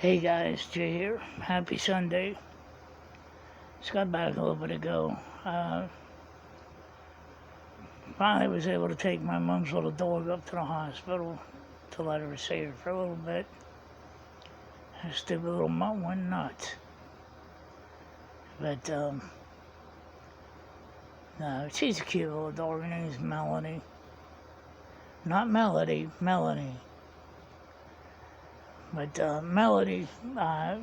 Hey guys, Jay here. Happy Sunday. Just got back a little bit ago. Finally was able to take my mom's little dog up to the hospital to let her see her for a little bit. That stupid little mutt went nuts. But, no, she's a cute little dog. Her name's Melanie. Not Melody, Melanie. But, Melody, I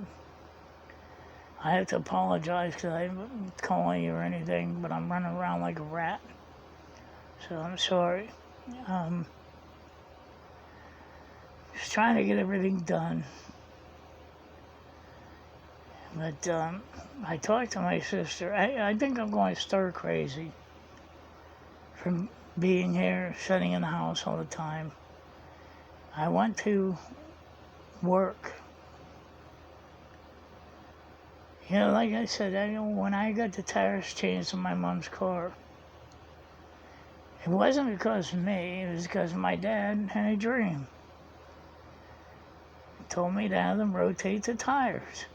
have to apologize because I'm calling you or anything, but I'm running around like a rat. So I'm sorry. Just trying to get everything done. But I talked to my sister. I think I'm going stir crazy from being here, sitting in the house all the time. I went to work. You know, like I said, when I got the tires changed on my mom's car, it wasn't because of me, it was because my dad had a dream. He told me to have them rotate the tires.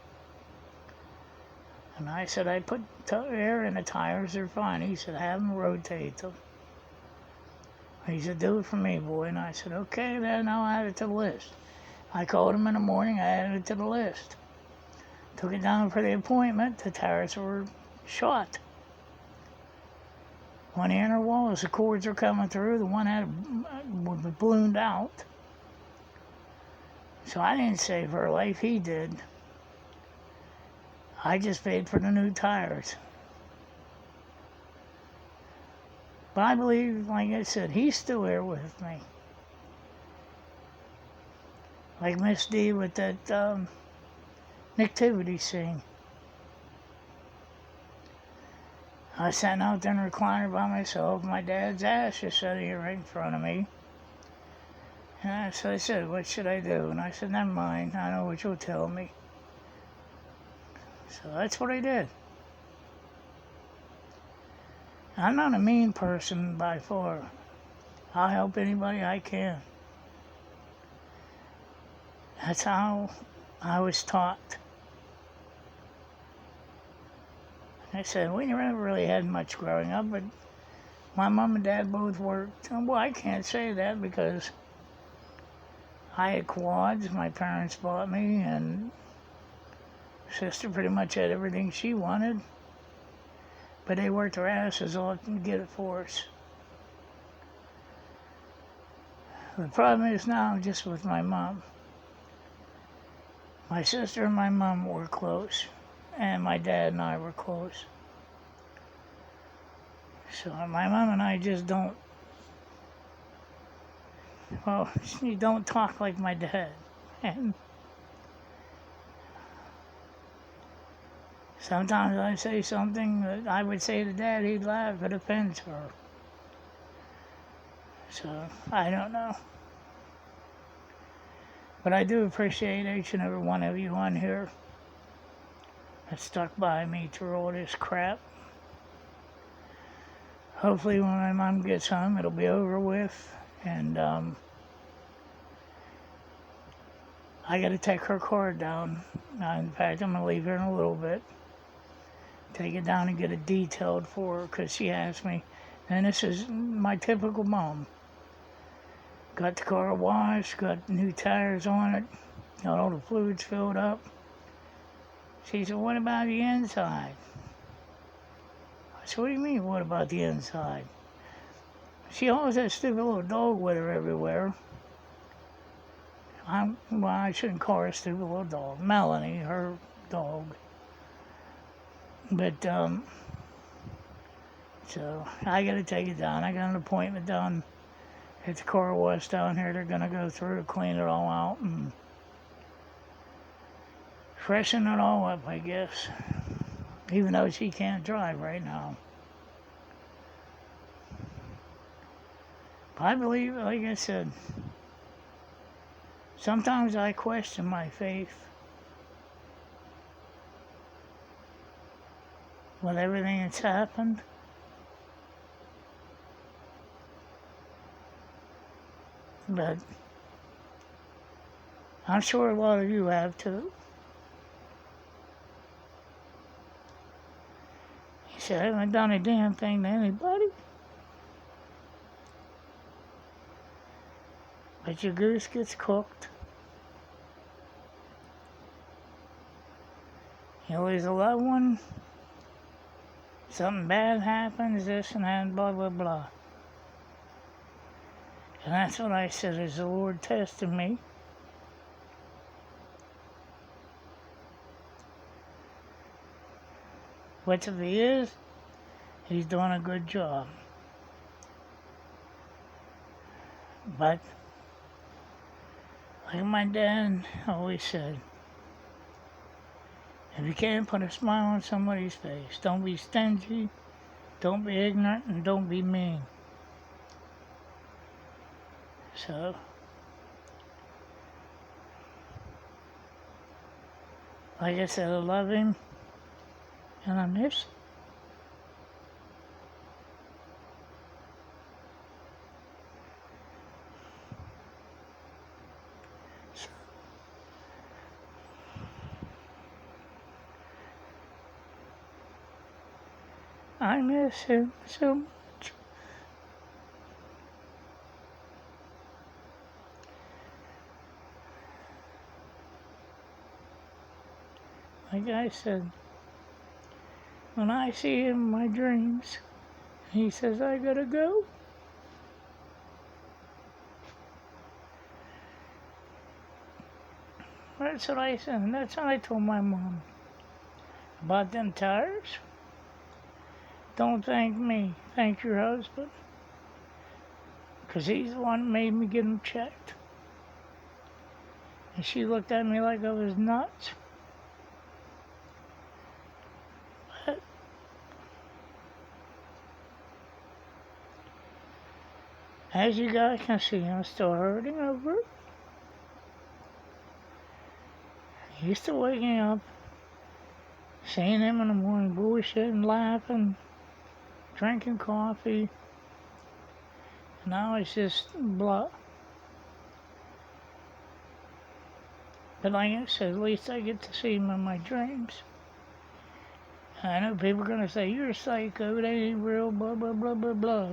And I said, I put air in the tires, they're fine. He said, have them rotate them. He said, do it for me, boy. And I said, okay, then I'll add it to the list. I called him in the morning, I added it to the list. Took it down for the appointment, the tires were shot. On the inner wall, as the cords were coming through, the one had ballooned out. So I didn't save her life, he did. I just paid for the new tires. But I believe, like I said, he's still here with me. Like Miss D with that nativity scene. I was sitting out there in the recliner by myself. My dad's ass is sitting here right in front of me. And so I said, what should I do? And I said, never mind. I know what you'll tell me. So that's what I did. I'm not a mean person by far. I'll help anybody I can. That's how I was taught. I said, we never really had much growing up, but my mom and dad both worked. Well, I can't say that because I had quads my parents bought me, and sister pretty much had everything she wanted. But they worked their asses off to get it for us. The problem is now just with my mom. My sister and my mom were close, and my dad and I were close. So my mom and I just don't, well, she don't talk like my dad. And sometimes I say something that I would say to Dad, he'd laugh, it offends her. So, I don't know. But I do appreciate each and every one of you on here that stuck by me through all this crap. Hopefully when my mom gets home, it'll be over with. And I got to take her car down. In fact, I'm going to leave here in a little bit. Take it down and get it detailed for her because she asked me. And this is my typical mom. Got the car washed, got new tires on it, got all the fluids filled up. She said, what about the inside? I said, what do you mean, what about the inside? She always had a stupid little dog with her everywhere. Well, I shouldn't call her a stupid little dog. Melanie, her dog. But, so I gotta take it down. I got an appointment down at the car wash down here. They're gonna go through, clean it all out, and freshen it all up, I guess. Even though she can't drive right now. But I believe, like I said, sometimes I question my faith with everything that's happened. But I'm sure a lot of you have too. He said, I haven't done a damn thing to anybody. But your goose gets cooked. You lose a loved one. Something bad happens, this and that, blah, blah, blah. And that's what I said, is the Lord testing me. What if he is? He's doing a good job. But, like my dad always said, if you can't put a smile on somebody's face, don't be stingy, don't be ignorant, and don't be mean. So, like I said, I love him, and I miss him. I miss him so much. Like I said, when I see him in my dreams, he says, I gotta go. That's what I said, and that's what I told my mom. About them tires, don't thank me, thank your husband. Because he's the one that made me get them checked. And she looked at me like I was nuts. But as you guys can see, I'm still hurting over it. Used to waking up, seeing him in the morning, bullshitting, laughing, drinking coffee. Now it's just blah. But like I said, at least I get to see him in my dreams. I know people are going to say, you're a psycho, that ain't real, blah, blah, blah, blah, blah.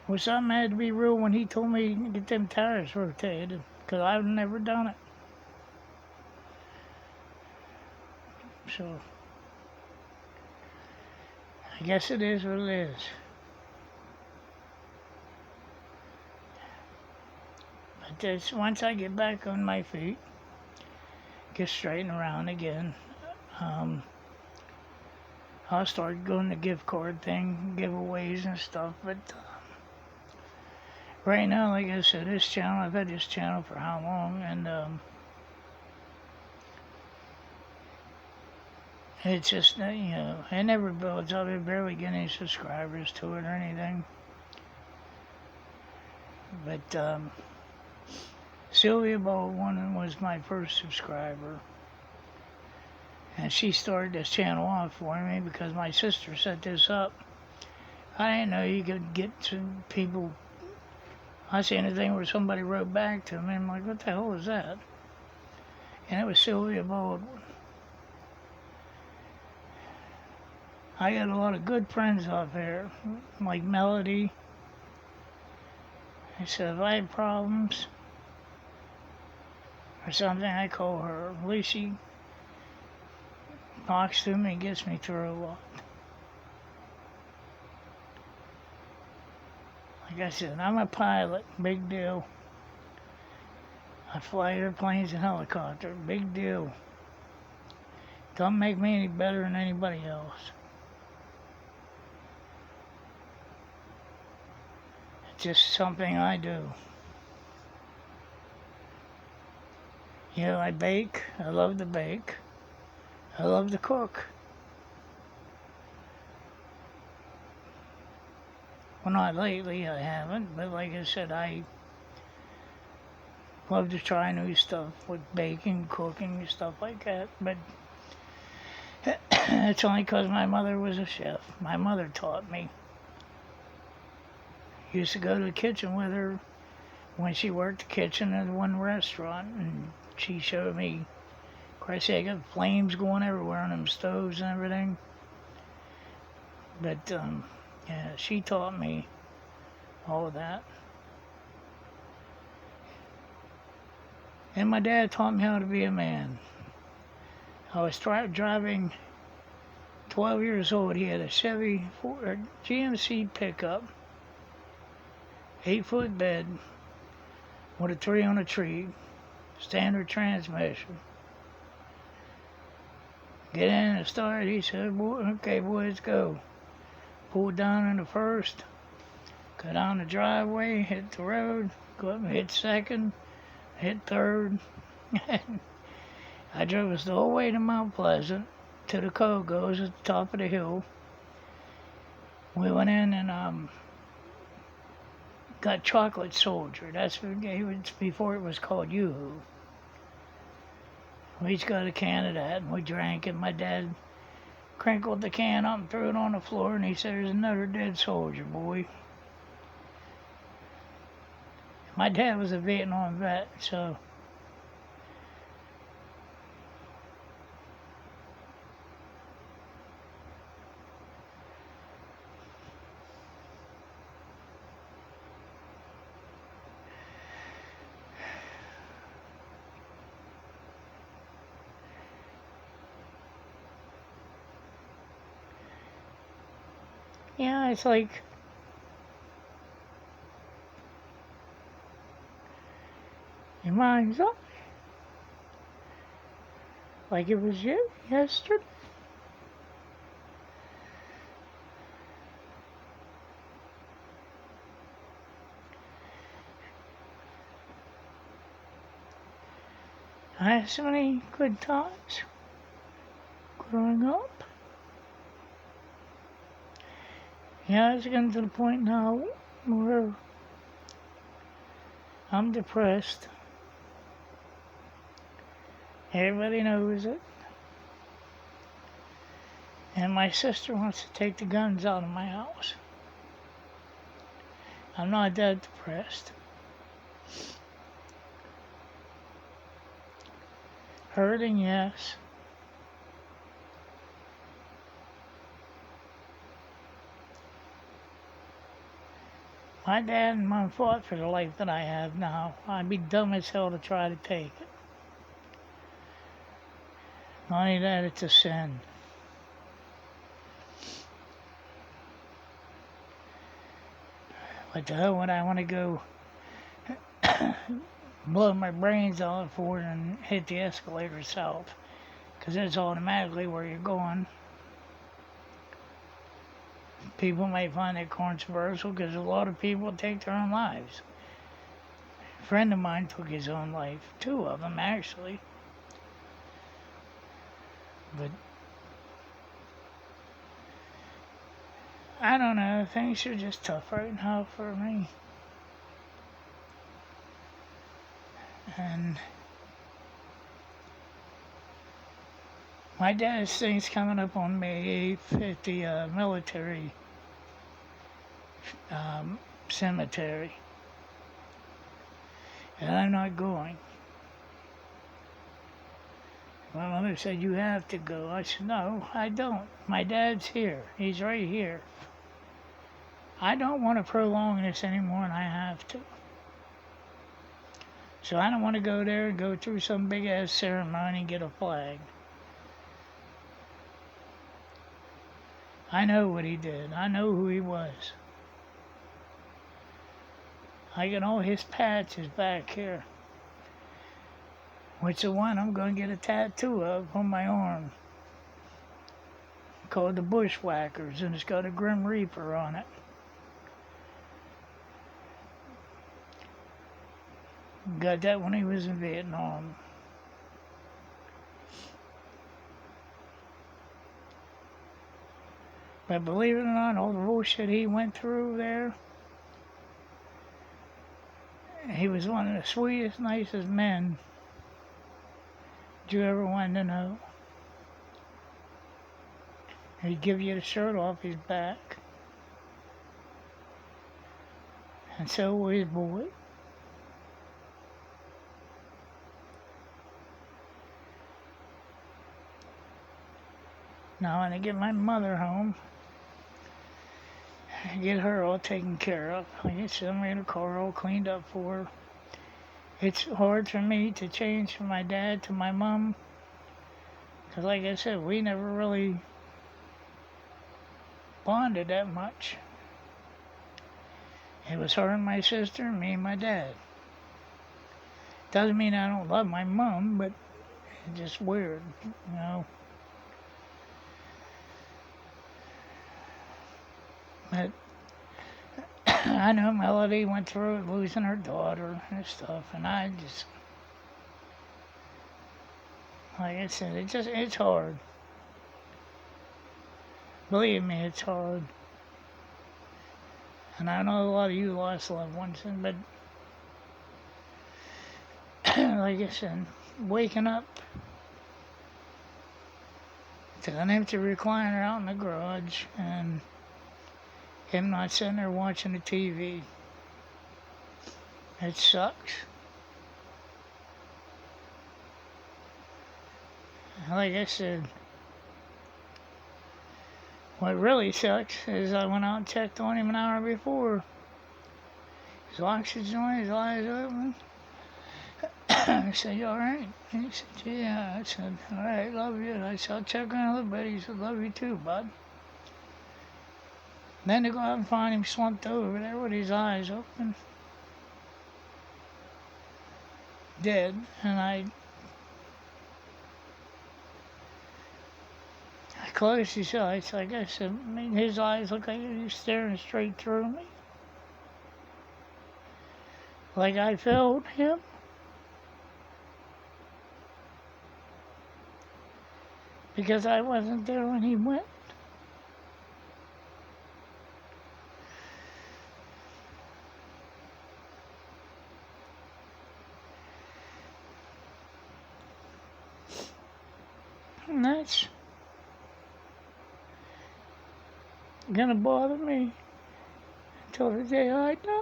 Well, something had to be real when he told me to get them tires rotated, because I've never done it. So, I guess it is what it is. But this, once I get back on my feet, get straightened around again, I'll start going the gift card thing, giveaways and stuff. But right now, like I said, this channel, I've had this channel for how long, and it's just, it never builds up. It barely get any subscribers to it or anything. But Sylvia Baldwin was my first subscriber. And she started this channel off for me because my sister set this up. I didn't know you could get to people. I seen a thing where somebody wrote back to me, and I'm like, what the hell is that? And it was Sylvia Baldwin. I got a lot of good friends out there, like Melody. I said, if I have problems or something, I call her. At least she talks to me and gets me through a lot. Like I said, I'm a pilot, big deal. I fly airplanes and helicopters, big deal. Don't make me any better than anybody else. It's just something I do. You know, I bake. I love to bake. I love to cook. Well, not lately, I haven't, but like I said, I love to try new stuff with baking, cooking, and stuff like that. But it's only because my mother was a chef. My mother taught me. Used to go to the kitchen with her when she worked the kitchen at one restaurant, and she showed me, of course, they got flames going everywhere on them stoves and everything. But, yeah, she taught me all of that. And my dad taught me how to be a man. I was driving 12 years old. He had a Chevy GMC pickup, 8-foot bed with a 3 on a tree, standard transmission. Get in and start. He said, "Okay, boys, go." Pulled down in the first, go down the driveway, hit the road, go up and hit second, hit third. I drove us the whole way to Mount Pleasant, to the Cogos at the top of the hill. We went in and got Chocolate Soldier. That's before it was called Yoo-Hoo. We each got a can of that, and we drank, and my dad crinkled the can up and threw it on the floor, and he said, "There's another dead soldier, boy." My dad was a Vietnam vet, so yeah, it's like your mind's up, like it was yesterday. I had so many good times growing up. Yeah, it's getting to the point now where I'm depressed. Everybody knows it. And my sister wants to take the guns out of my house. I'm not that depressed. Hurting, yes. My dad and mom fought for the life that I have now. I'd be dumb as hell to try to take it. Not only that, it's a sin. What the hell would I want to go blow my brains out for it and hit the escalator south? Because it's automatically where you're going. People might find it controversial because a lot of people take their own lives. A friend of mine took his own life. 2 of them, actually. But I don't know. Things are just tough right now for me. And my dad's thing's coming up on May 8th at the military cemetery. And I'm not going. My mother said, "You have to go." I said, "No, I don't. My dad's here. He's right here. I don't want to prolong this anymore, and I have to. So I don't want to go there and go through some big-ass ceremony and get a flag. I know what he did. I know who he was. I got all his patches back here. Which the one I'm going to get a tattoo of on my arm. Called the Bushwhackers, and it's got a Grim Reaper on it. Got that when he was in Vietnam. But believe it or not, all the bullshit he went through there, he was one of the sweetest, nicest men you ever wanted to know. He'd give you the shirt off his back. And so was his boy. Now when I get my mother home, I get her all taken care of. Like I said, I'm getting the car all cleaned up for her. It's hard for me to change from my dad to my mom. Because like I said, we never really bonded that much. It was her and my sister, and me and my dad. Doesn't mean I don't love my mom, but it's just weird, you know. But I know Melody went through it, losing her daughter and stuff, and I just, like I said, it's hard. Believe me, it's hard. And I know a lot of you lost loved ones, but like I said, waking up to an empty recliner out in the garage and him not sitting there watching the TV, it sucks. Like I said, what really sucks is I went out and checked on him an hour before. His oxygen on, his eyes open. I said, "You alright?" He said, "Yeah." I said, "Alright, love you." I said, "I'll check on a little bit." He said, "Love you too, bud." Then to go out and find him slumped over there with his eyes open, dead, and I closed his eyes. Like I said, his eyes looked like he was staring straight through me. Like I felt him. Because I wasn't there when he went. And that's gonna bother me until the day I die.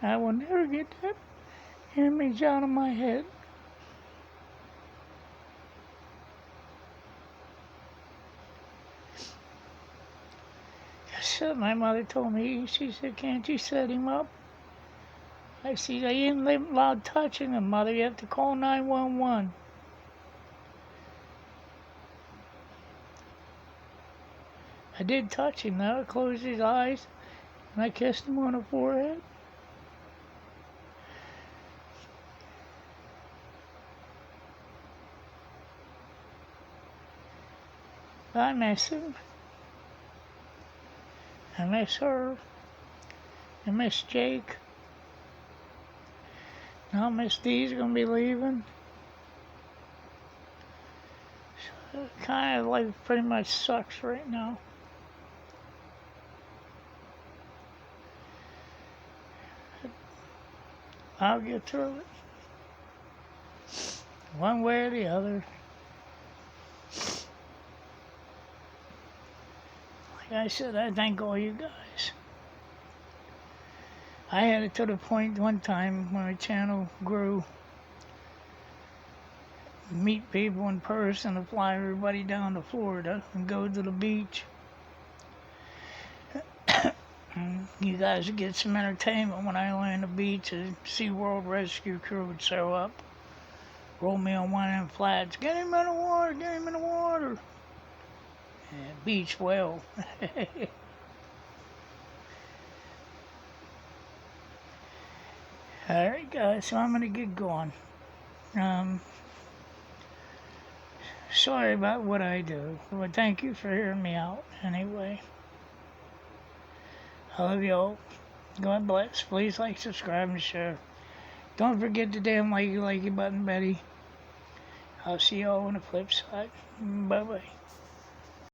I will never get that image out of my head. So my mother told me, she said, "Can't you set him up?" I said, "I ain't allowed touching him, Mother. You have to call 911. I did touch him, though. I closed his eyes, and I kissed him on the forehead. I miss him. I miss her. I miss Jake. Now Miss D's gonna be leaving. So kind of life pretty much sucks right now. I'll get through it. One way or the other. Like I said, I thank all you guys. I had it to the point one time when my channel grew, meet people in person, to fly everybody down to Florida and go to the beach. You guys would get some entertainment when I land on the beach. A SeaWorld rescue crew would show up, roll me on one of them flats. "Get him in the water, get him in the water." Yeah, beach whale. Alright guys, so I'm gonna get going. Sorry about what I do, but thank you for hearing me out anyway. I love y'all. God bless. Please like, subscribe, and share. Don't forget the damn likey button, Betty. I'll see y'all on the flip side. Bye-bye.